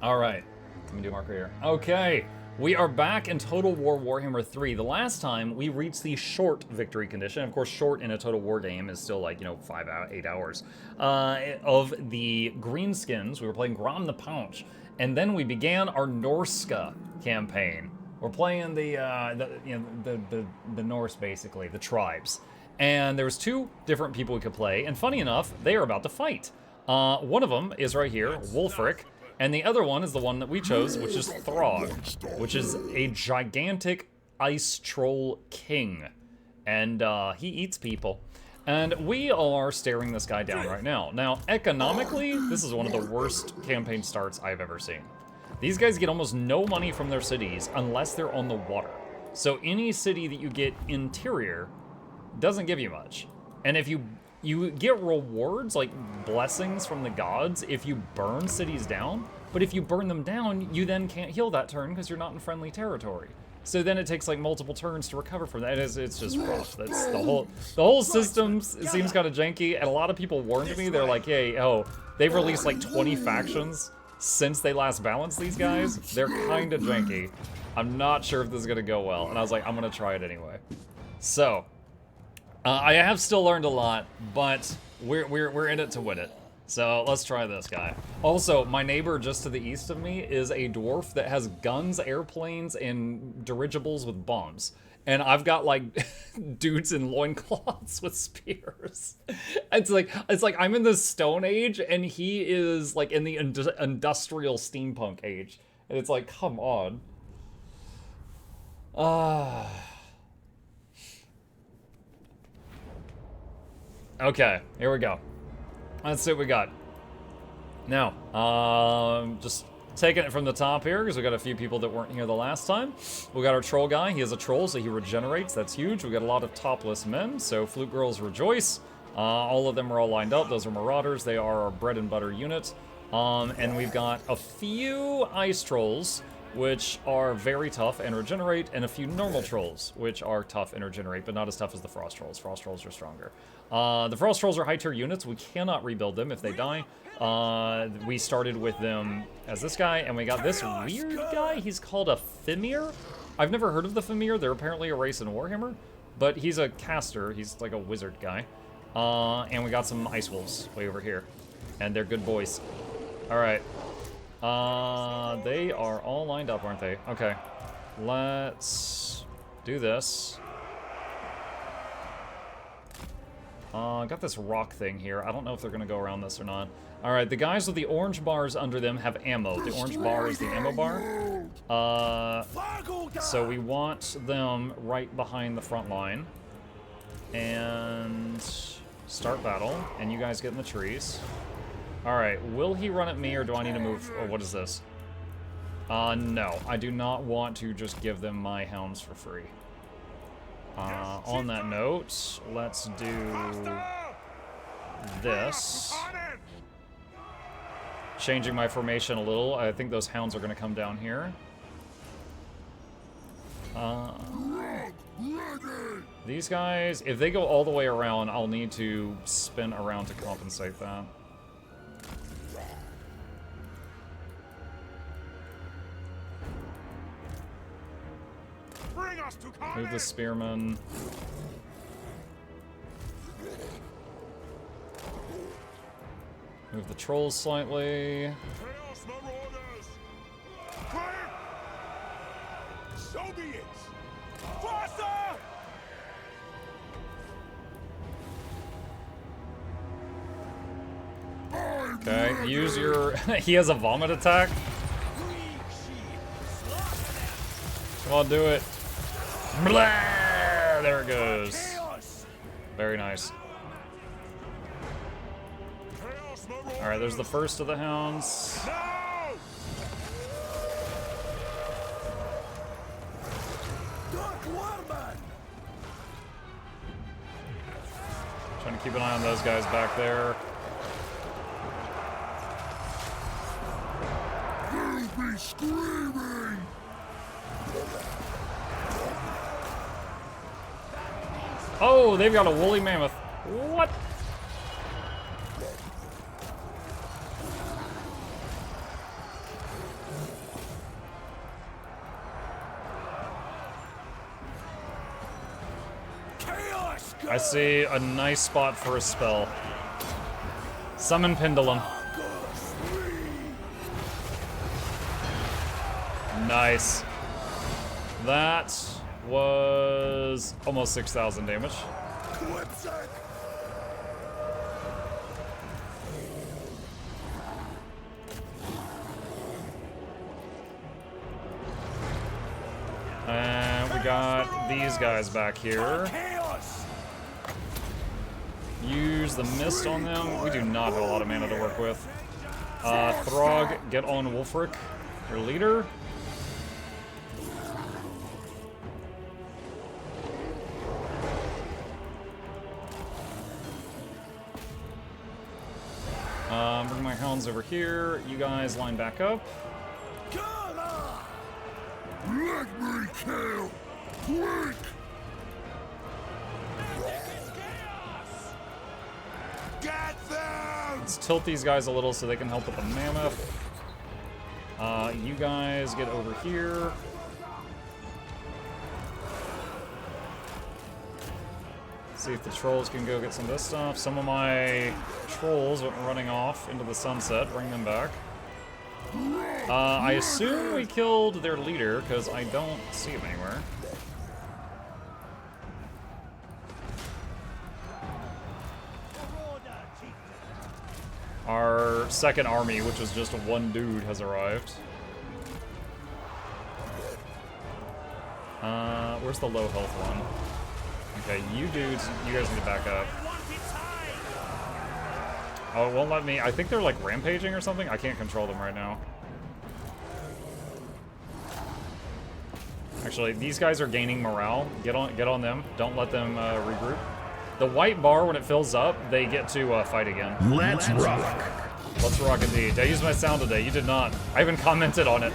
All right, let me do a marker here. Okay, we are back in Total War Warhammer 3. The last time we reached the short victory condition. Of course, short in a Total War game is still like, 8 hours. Of the Greenskins, we were playing Grom the Paunch, and then we began our Norska campaign. We're playing the Norse, basically, the tribes. And there was 2 different people we could play, and funny enough, they are about to fight. One of them is right here, Wolfric, and the other one is the one that we chose, which is Throgg, which is a gigantic ice troll king. And he eats people. And we are staring this guy down right now. Now, economically, this is one of the worst campaign starts I've ever seen. These guys get almost no money from their cities unless they're on the water. So any city that you get interior doesn't give you much. And if you get rewards, like blessings from the gods, if you burn cities down, but if you burn them down, you then can't heal that turn because you're not in friendly territory. So then it takes like multiple turns to recover from that. It's just rough. That's the whole system seems kind of janky, and a lot of people warned me. They're like, hey, they've released like 20 factions since they last balanced these guys. They're kind of janky. I'm not sure if this is gonna go well, and I was like, I'm gonna try it anyway. So, I have still learned a lot, but we're in it to win it. So let's try this guy. Also, my neighbor just to the east of me is a dwarf that has guns, airplanes, and dirigibles with bombs. And I've got like dudes in loincloths with spears. It's like I'm in the Stone Age and he is like in the industrial steampunk age. And it's like, come on. Okay, here we go. Let's see what we got. Now, just taking it from the top here, because we got a few people that weren't here the last time. We got our troll guy. He is a troll, so he regenerates. That's huge. We got a lot of topless men, so Flute Girls rejoice. All of them are all lined up. Those are Marauders. They are our bread and butter unit. And we've got a few ice trolls, which are very tough and regenerate, and a few normal trolls, which are tough and regenerate, but not as tough as the frost trolls. Frost trolls are stronger. The frost trolls are high tier units. We cannot rebuild them if they die. We started with them as this guy, and we got this weird guy. He's called a Fimir. I've never heard of the Fimir. They're apparently a race in Warhammer, but he's a caster. He's like a wizard guy. And we got some ice wolves way over here, and they're good boys. All right. They are all lined up, aren't they? Okay. Let's do this. Got this rock thing here. I don't know if they're gonna go around this or not. All right, the guys with the orange bars under them have ammo. The orange bar is the ammo bar. So we want them right behind the front line. And start battle. And you guys get in the trees. All right, will he run at me or do I need to move? Or what is this? No, I do not want to just give them my hounds for free. On that note, let's do this. Changing my formation a little. I think those hounds are going to come down here. These guys, if they go all the way around, I'll need to spin around to compensate that. Move the spearmen. Move the trolls slightly. So be it. Faster! Okay, use your... he has a vomit attack. Come on, do it. Blah! There it goes. Very nice. Alright, there's the first of the hounds. Trying to keep an eye on those guys back there. You'll be screaming! Oh, they've got a woolly mammoth. What? I see a nice spot for a spell. Summon Pendulum. Nice. That was almost 6,000 damage. And we got these guys back here. Use the mist on them. We do not have a lot of mana to work with. Throgg, get on Wulfric, your leader. Bring my hounds over here. You guys line back up. Let me kill! Quick! Get them! Let's tilt these guys a little so they can help with the mammoth. You guys get over here. See if the trolls can go get some of this stuff. Some of my trolls went running off into the sunset. Bring them back. I assume we killed their leader, because I don't see him anywhere. Our second army, which is just one dude, has arrived. Where's the low health one? Okay, you dudes, you guys need to back up. Oh, it won't let me. I think they're like rampaging or something. I can't control them right now. Actually, these guys are gaining morale. Get on them. Don't let them regroup. The white bar, when it fills up, they get to fight again. Let's rock. Let's rock indeed. Did I use my sound today? You did not. I even commented on it.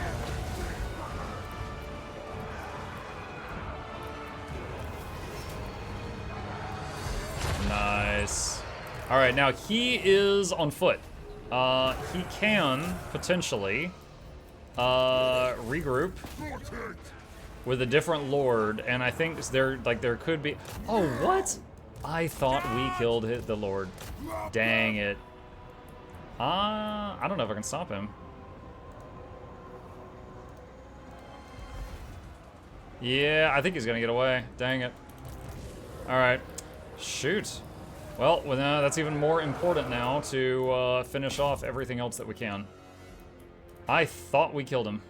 Nice. All right, now he is on foot. He can potentially regroup with a different lord, and I think there could be. Oh, what? I thought we killed the lord. Dang it. I don't know if I can stop him. Yeah, I think he's gonna get away. Dang it. All right. Shoot. Well, that's even more important now to finish off everything else that we can. I thought we killed him.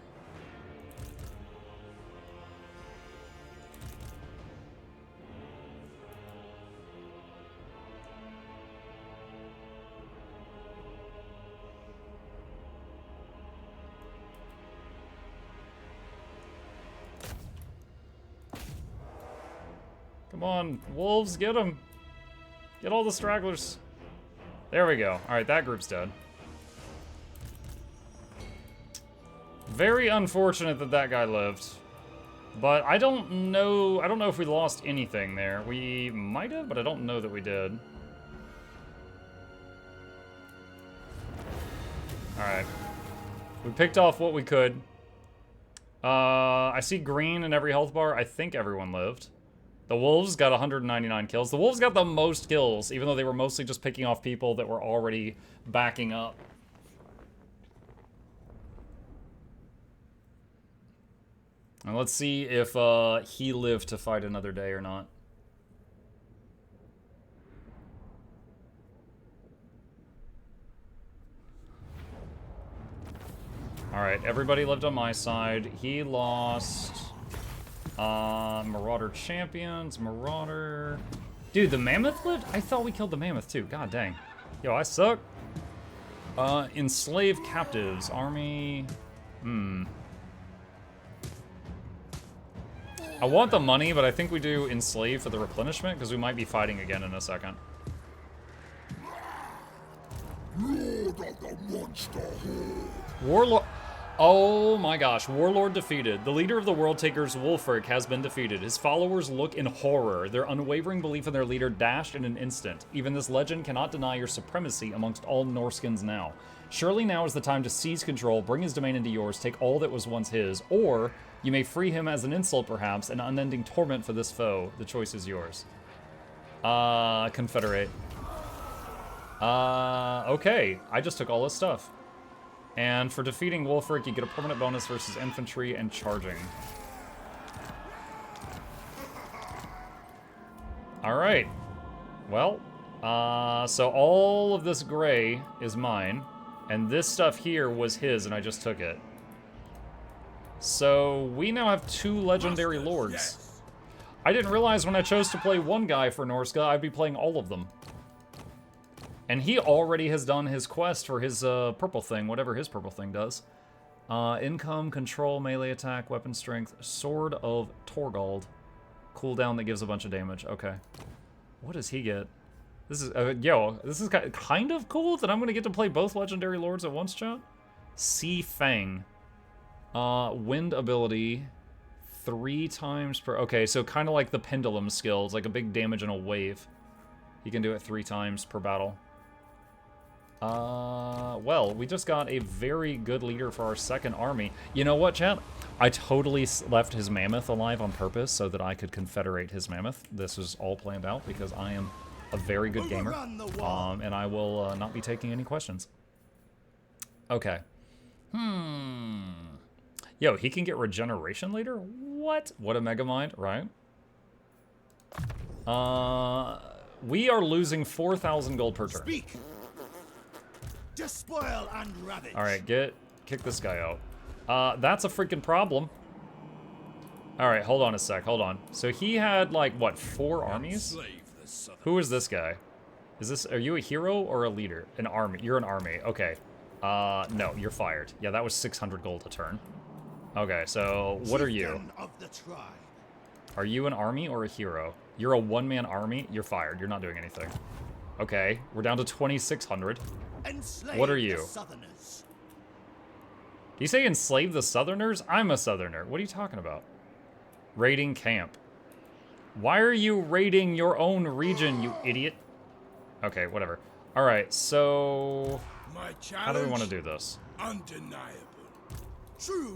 Come on, wolves, get them. Get all the stragglers. There we go. All right, that group's dead. Very unfortunate that that guy lived. But I don't know if we lost anything there. We might have, but I don't know that we did. All right. We picked off what we could. I see green in every health bar. I think everyone lived. The wolves got 199 kills. The wolves got the most kills, even though they were mostly just picking off people that were already backing up. And let's see if he lived to fight another day or not. All right, everybody lived on my side. He lost... Marauder champions, Marauder. Dude, the mammoth lived? I thought we killed the mammoth too. God dang. Yo, I suck. Enslaved captives, army. I want the money, but I think we do enslave for the replenishment because we might be fighting again in a second. Lord of the monster horde. Warlord. Oh my gosh, Warlord defeated. The leader of the World Takers, Wulfric, has been defeated. His followers look in horror. Their unwavering belief in their leader dashed in an instant. Even this legend cannot deny your supremacy amongst all Norskins now. Surely now is the time to seize control, bring his domain into yours, take all that was once his, or you may free him as an insult perhaps, an unending torment for this foe. The choice is yours. Confederate. Okay. I just took all this stuff. And for defeating Wulfric, you get a permanent bonus versus infantry and charging. Alright. Well, so all of this gray is mine. And this stuff here was his, and I just took it. So we now have 2 legendary lords. Yes. I didn't realize when I chose to play one guy for Norska, I'd be playing all of them. And he already has done his quest for his purple thing, whatever his purple thing does. Income, control, melee attack, weapon strength, Sword of Torgold. Cooldown that gives a bunch of damage. Okay. What does he get? This is, this is kind of cool that I'm going to get to play both legendary lords at once, chat. Sea Fang. Wind ability. 3 times per... Okay, so kind of like the pendulum skills, like a big damage in a wave. He can do it 3 times per battle. Well, we just got a very good leader for our second army. You know what, chat? I totally left his mammoth alive on purpose so that I could confederate his mammoth. This was all planned out because I am a very good gamer. And I will not be taking any questions. Okay. Yo, he can get regeneration later? What? What a megamind, right? We are losing 4,000 gold per turn. Speak. Despoil and ravage. All right, kick this guy out. That's a freaking problem. All right, hold on a sec, hold on. So he had like what, 4 armies? Who is this guy? Are you a hero or a leader? An army. You're an army. Okay. No, you're fired. Yeah, that was 600 gold a turn. Okay, so what are you? Are you an army or a hero? You're a one-man army. You're fired. You're not doing anything. Okay, we're down to 2,600. What are you? Do you say enslave the Southerners? I'm a Southerner. What are you talking about? Raiding camp. Why are you raiding your own region, you idiot? Okay, whatever. All right, so how do we want to do this? Undeniable.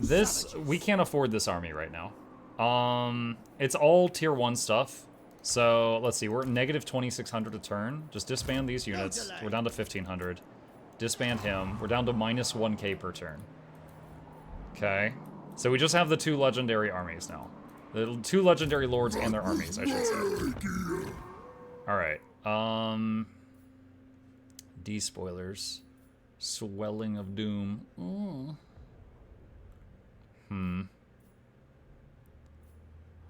This, we can't afford this army right now. It's all tier 1 stuff. So let's see, we're at negative 2,600 a turn. Just disband these units. We're down to 1,500. Disband him. We're down to minus 1k per turn. Okay. So we just have the 2 legendary armies now. The 2 legendary lords and their armies, I should say. Alright. Despoilers. Swelling of Doom.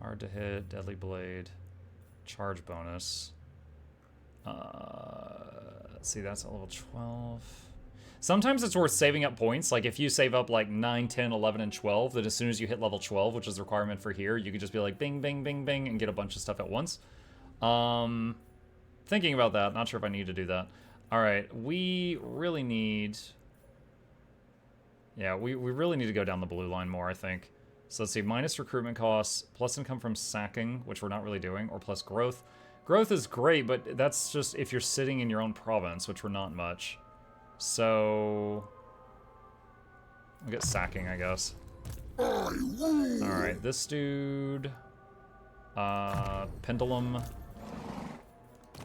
Hard to hit. Deadly Blade. Charge bonus. Let's see, that's at level 12. Sometimes it's worth saving up points. Like, if you save up, like, 9, 10, 11, and 12, then as soon as you hit level 12, which is the requirement for here, you can just be like, bing, bing, bing, bing, and get a bunch of stuff at once. Thinking about that. Not sure if I need to do that. Alright, we really need... Yeah, we really need to go down the blue line more, I think. So let's see, minus recruitment costs, plus income from sacking, which we're not really doing, or plus growth. Growth is great, but that's just if you're sitting in your own province, which we're not much. So... we'll get sacking, I guess. Alright, this dude... Pendulum.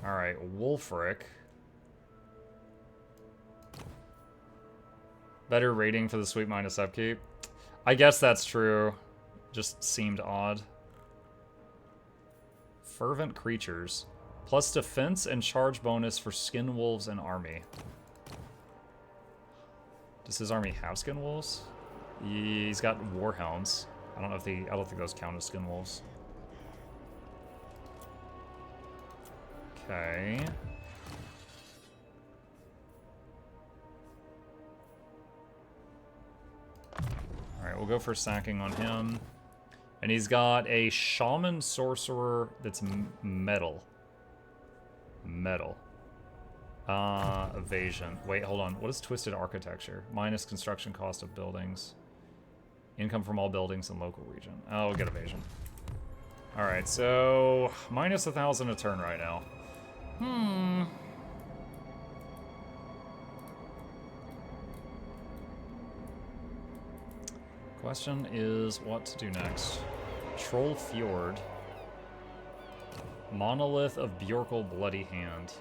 Alright, Wulfric. Better rating for the sweet minus upkeep. I guess that's true. Just seemed odd. Fervent Creatures. Plus defense and charge bonus for skin wolves and army. Does his army have skin wolves? He's got warhounds. I don't think those count as skin wolves. Okay. Alright, we'll go for sacking on him. And he's got a shaman sorcerer that's metal. Metal. Evasion. Wait, hold on. What is twisted architecture? Minus construction cost of buildings. Income from all buildings in local region. Oh, we'll get evasion. Alright, so minus 1,000 a turn right now. Question is what to do next. Troll Fjord. Monolith of Bjorkle Bloody Hand.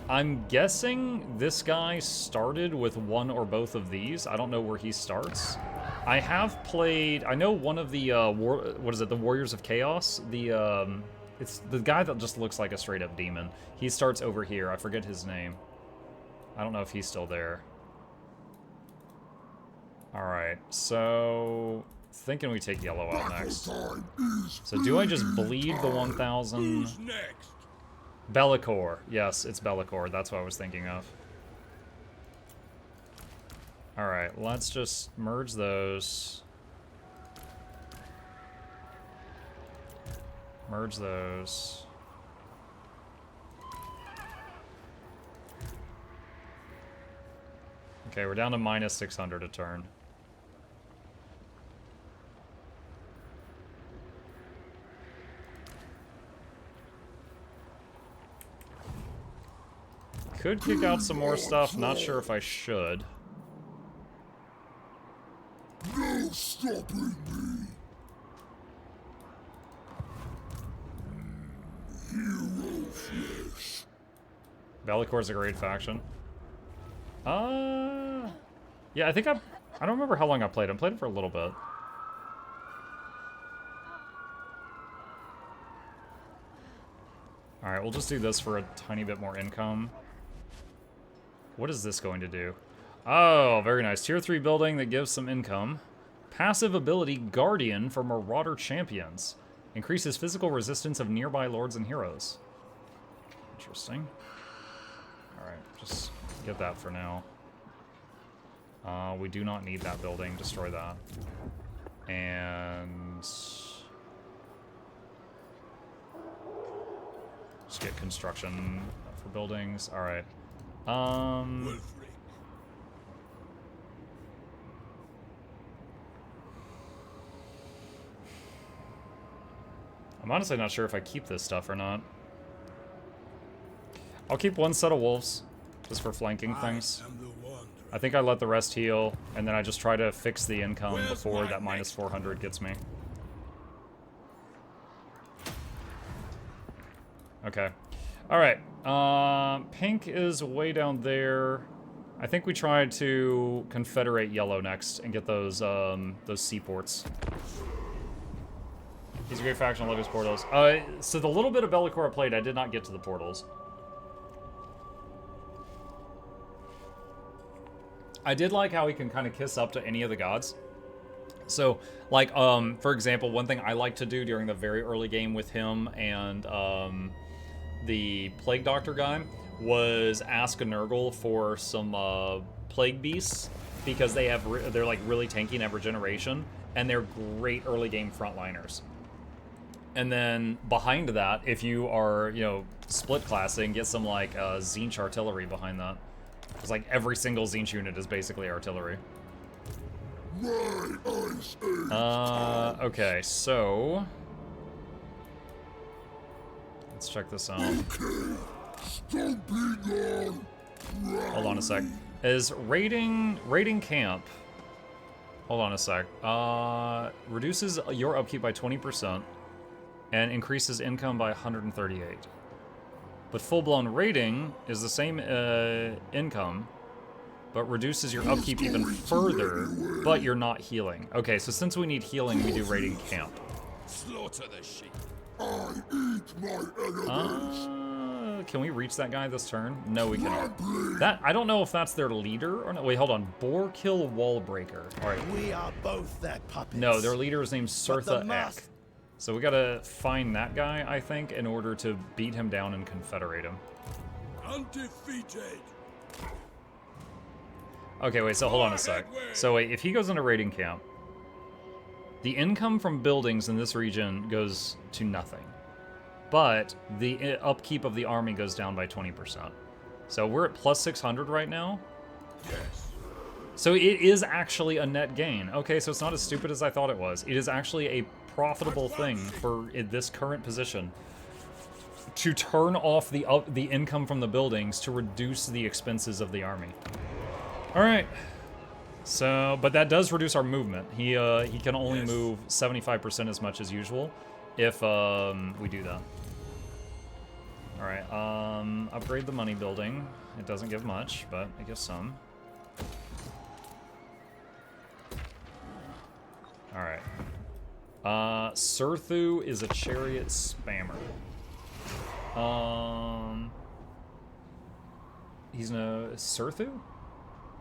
I'm guessing this guy started with one or both of these. I don't know where he starts. I have played... I know one of the, what is it, the Warriors of Chaos? It's the guy that just looks like a straight-up demon. He starts over here. I forget his name. I don't know if he's still there. Alright, so... Thinking we take yellow out next. So do I just bleed the 1,000? Bellicor. Yes, it's Bellicor. That's what I was thinking of. Alright, let's just merge those. Merge those. Okay, we're down to minus 600 a turn. Could kick out some more stuff, not sure if I should. No stopping me. Hero flesh. Bellicor's a great faction. Yeah, I think I don't remember how long I played him. Played him for a little bit. Alright, we'll just do this for a tiny bit more income. What is this going to do? Oh, very nice. Tier 3 building that gives some income. Passive ability, Guardian for Marauder Champions. Increases physical resistance of nearby lords and heroes. Interesting. Alright, just get that for now. We do not need that building. Destroy that. And... just get construction for buildings. Alright. I'm honestly not sure if I keep this stuff or not. I'll keep one set of wolves, just for flanking things. I think I let the rest heal, and then I just try to fix the income before that minus 400 gets me. Okay. Alright. Pink is way down there. I think we try to confederate yellow next and get those seaports. He's a great faction. I love his portals. So the little bit of Bellicor I played, I did not get to the portals. I did like how he can kind of kiss up to any of the gods. So, like, for example, one thing I like to do during the very early game with him and the Plague Doctor guy was ask a Nurgle for some Plague Beasts, because they're like really tanky and have regeneration, and they're great early game frontliners. And then behind that, if you are, you know, split classing, get some like Zinch artillery behind that. It's like every single Zinch unit is basically artillery. Okay, so let's check this out. Hold on a sec. Is raiding camp? Hold on a sec. Reduces your upkeep by 20% and increases income by 138. But full-blown raiding is the same income, but reduces your upkeep even further, but you're not healing. Okay, so since we need healing, we do raiding camp. Slaughter the sheep. I eat my enemies. Can we reach that guy this turn? No, we cannot. That, I don't know if that's their leader or not. Wait, hold on. Boarkill Wallbreaker. All right. We are both their puppets. No, their leader is named Surtha Ek. So we gotta find that guy, I think, in order to beat him down and confederate him. Undefeated. Okay, wait, so hold on a sec. So wait, if he goes into raiding camp, the income from buildings in this region goes to nothing. But the upkeep of the army goes down by 20%. So we're at plus 600 right now. Yes. So it is actually a net gain. Okay, so it's not as stupid as I thought it was. It is actually a profitable thing for this current position to turn off the income from the buildings to reduce the expenses of the army. All right. So, but that does reduce our movement. He can only move 75% as much as usual. if we do that. All right, upgrade the money building. It doesn't give much, but it gives some. All right. Surthu is a chariot spammer. He's no Surthu?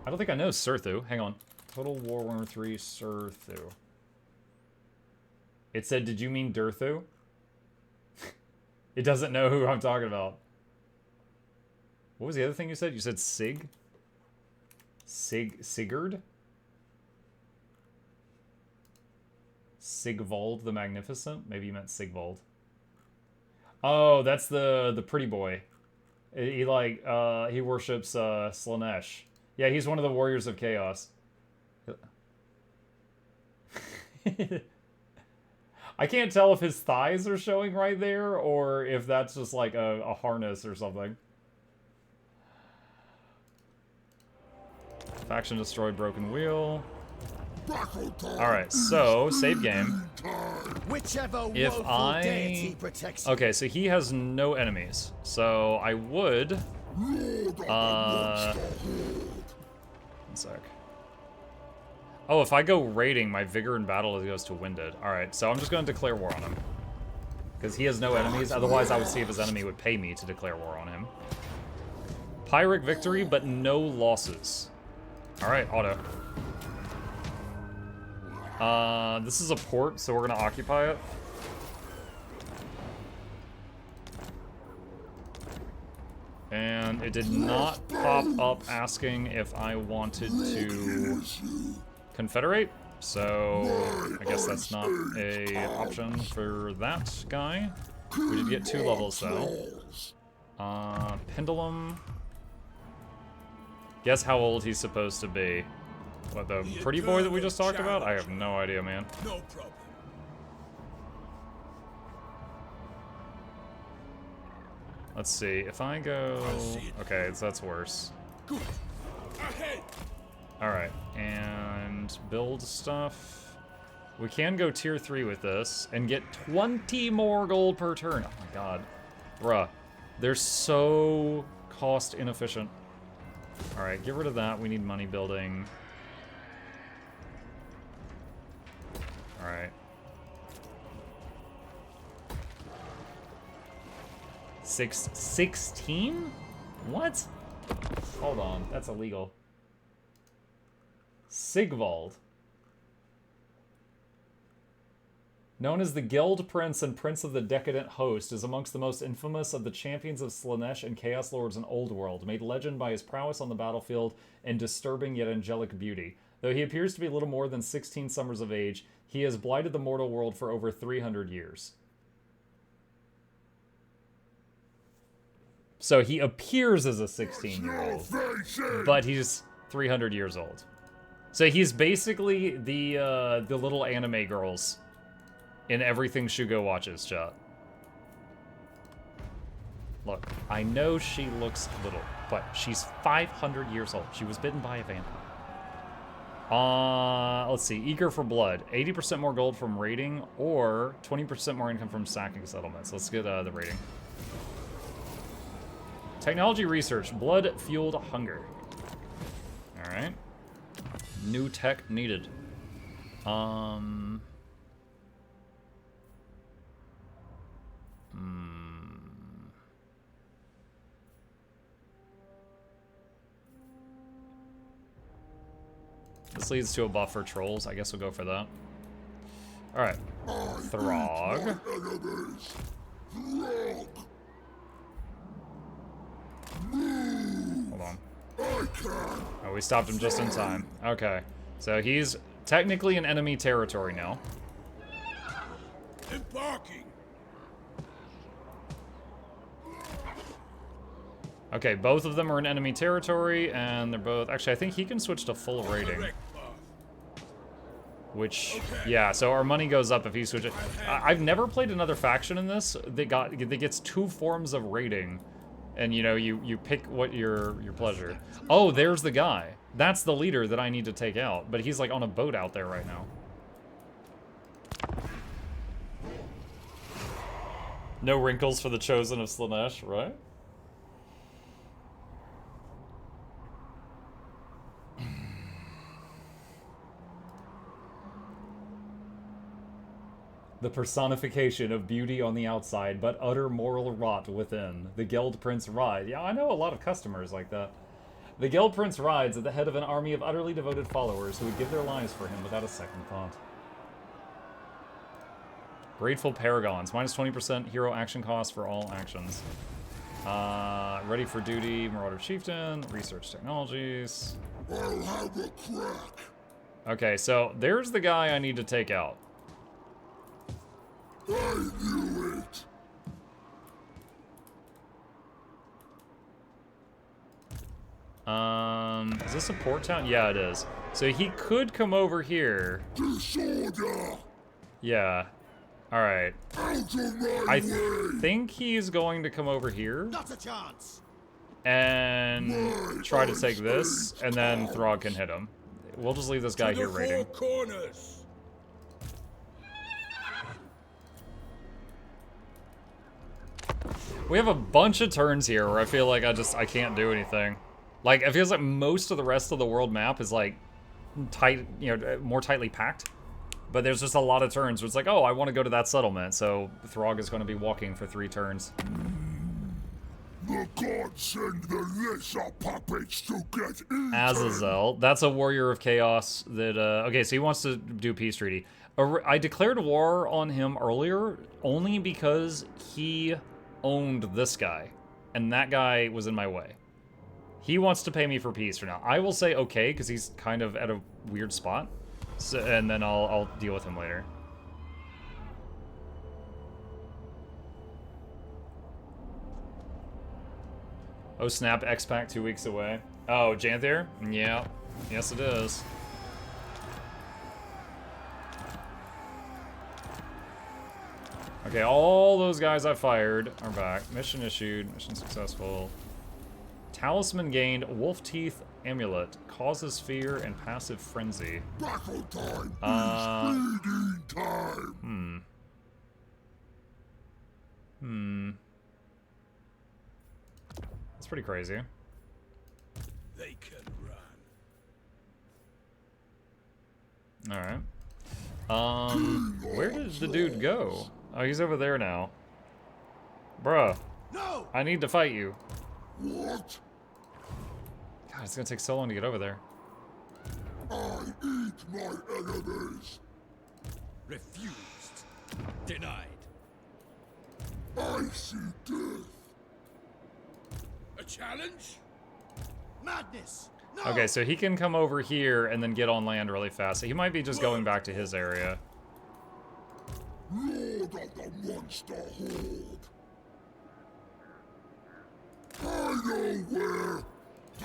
I don't think I know Surthu. Hang on. Total War Warhammer 3 Surthu. It said, did you mean Durthu? It doesn't know who I'm talking about. What was the other thing you said? You said Sigurd? Sigvald the Magnificent? Maybe you meant Sigvald. Oh, that's the pretty boy. He he worships Slaanesh. Yeah, he's one of the Warriors of Chaos. I can't tell if his thighs are showing right there or if that's just like a harness or something. Faction destroyed, broken wheel. Alright, so, save game. If I... Okay, so he has no enemies. So, I would... One sec. Oh, if I go raiding, my vigor in battle goes to winded. Alright, so I'm just going to declare war on him. Because he has no enemies, otherwise I would see if his enemy would pay me to declare war on him. Pyrrhic victory, but no losses. Alright, auto. This is a port, so we're gonna occupy it. And it did not pop up asking if I wanted to confederate, so I guess that's not a option for that guy. We did get 2 levels though. Pendulum. Guess how old he's supposed to be. What, the pretty boy that we just talked about? I have no idea, man. No problem. Let's see, if I go... Okay, so that's worse. Alright, and build stuff. We can go tier 3 with this and get 20 more gold per turn. Oh my god. Bruh. They're so cost inefficient. Alright, get rid of that. We need money building. Alright. 16? What? Hold on, that's illegal. Sigvald. Known as the Guild Prince and Prince of the Decadent Host, is amongst the most infamous of the champions of Slaanesh and Chaos Lords in Old World, made legend by his prowess on the battlefield and disturbing yet angelic beauty. Though he appears to be little more than 16 summers of age, he has blighted the mortal world for over 300 years. So he appears as a 16-year-old, but he's 300 years old. So he's basically the little anime girls in everything Shugo watches, chat. Look, I know she looks little, but she's 500 years old. She was bitten by a vampire. Let's see, eager for blood. 80% more gold from raiding, or 20% more income from sacking settlements. Let's get the raiding. Technology research, blood-fueled hunger. Alright. New tech needed. This leads to a buff for trolls. I guess we'll go for that. Alright. Throgg. Hold on. Oh, we stopped him just in time. Okay. So he's technically in enemy territory now. Embarking. Okay, both of them are in enemy territory, and they're both... Actually, I think he can switch to full rating. Which, yeah, so our money goes up if he switches. I've never played another faction in this that gets 2 forms of rating. And, you know, you pick what your pleasure. Oh, there's the guy. That's the leader that I need to take out. But he's, like, on a boat out there right now. No wrinkles for the chosen of Slanesh, right? The personification of beauty on the outside, but utter moral rot within. The Geld Prince rides. Yeah, I know a lot of customers like that. The Geld Prince rides at the head of an army of utterly devoted followers who would give their lives for him without a second thought. Grateful Paragons. Minus 20% hero action cost for all actions. Ready for duty, Marauder Chieftain, Research Technologies. I'll have a crack. Okay, so there's the guy I need to take out. I knew it. Is this a port town? Yeah, it is. So he could come over here. Disorder. Yeah. All right. Out of my I way. think he's going to come over here Not a chance. and try to take this, and then Throgg can hit him. We'll just leave this guy here raiding. Corners. We have a bunch of turns here where I feel like I can't do anything. Like, it feels like most of the rest of the world map is like tight, you know, more tightly packed. But there's just a lot of turns where it's like, oh, I want to go to that settlement, so Throgg is going to be walking for 3 turns. The gods send the lesser puppets to get eaten. Azazel, that's a warrior of chaos that, okay, so he wants to do a peace treaty. I declared war on him earlier only because he owned this guy, and that guy was in my way. He wants to pay me for peace for now. I will say okay, because he's kind of at a weird spot, so, and then I'll deal with him later. Oh snap, X-Pac 2 weeks away. Oh, Janthier? Yeah, yes it is. Okay, all those guys I fired are back. Mission issued, mission successful. Talisman gained, Wolf Teeth Amulet. Causes fear and passive frenzy. Battle time is feeding time. That's pretty crazy. They can run. Alright. Where did the dude go? Oh, he's over there now. Bruh. No. I need to fight you. What? God, it's gonna take so long to get over there. I eat my enemies. Refused. Denied. I see death. A challenge? Madness. No. Okay, so he can come over here and then get on land really fast. So he might be just going back to his area. Lord of the monster horde. I know where.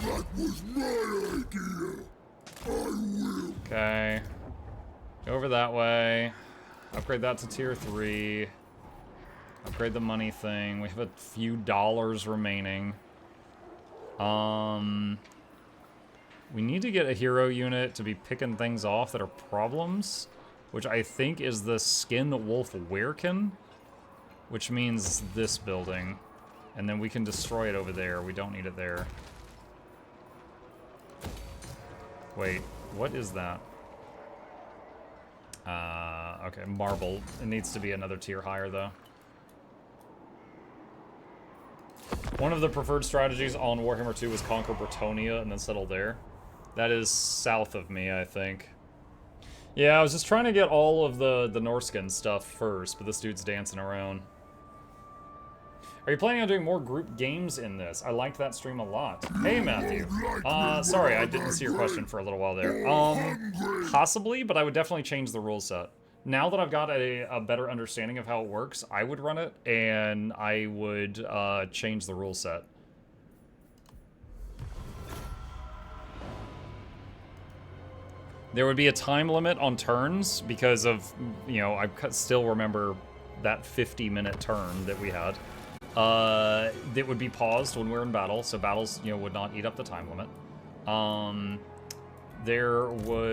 That was my idea. I will. Okay. Go over that way. Upgrade that to tier 3. Upgrade the money thing. We have a few dollars remaining. We need to get a hero unit to be picking things off that are problems, which I think is the Skin Wolf Werekin, which means this building. And then we can destroy it over there. We don't need it there. Wait, what is that? Okay, marble. It needs to be another tier higher, though. One of the preferred strategies on Warhammer 2 was conquer Bretonia and then settle there. That is south of me, I think. Yeah, I was just trying to get all of the Norskin stuff first, but this dude's dancing around. Are you planning on doing more group games in this? I liked that stream a lot. Hey, Matthew. Sorry, I didn't see your question for a little while there. Possibly, but I would definitely change the rule set. Now that I've got a better understanding of how it works, I would run it, and I would change the rule set. There would be a time limit on turns because of, you know, I still remember that 50-minute turn that we had. That would be paused when we're in battle, so battles, you know, would not eat up the time limit. There would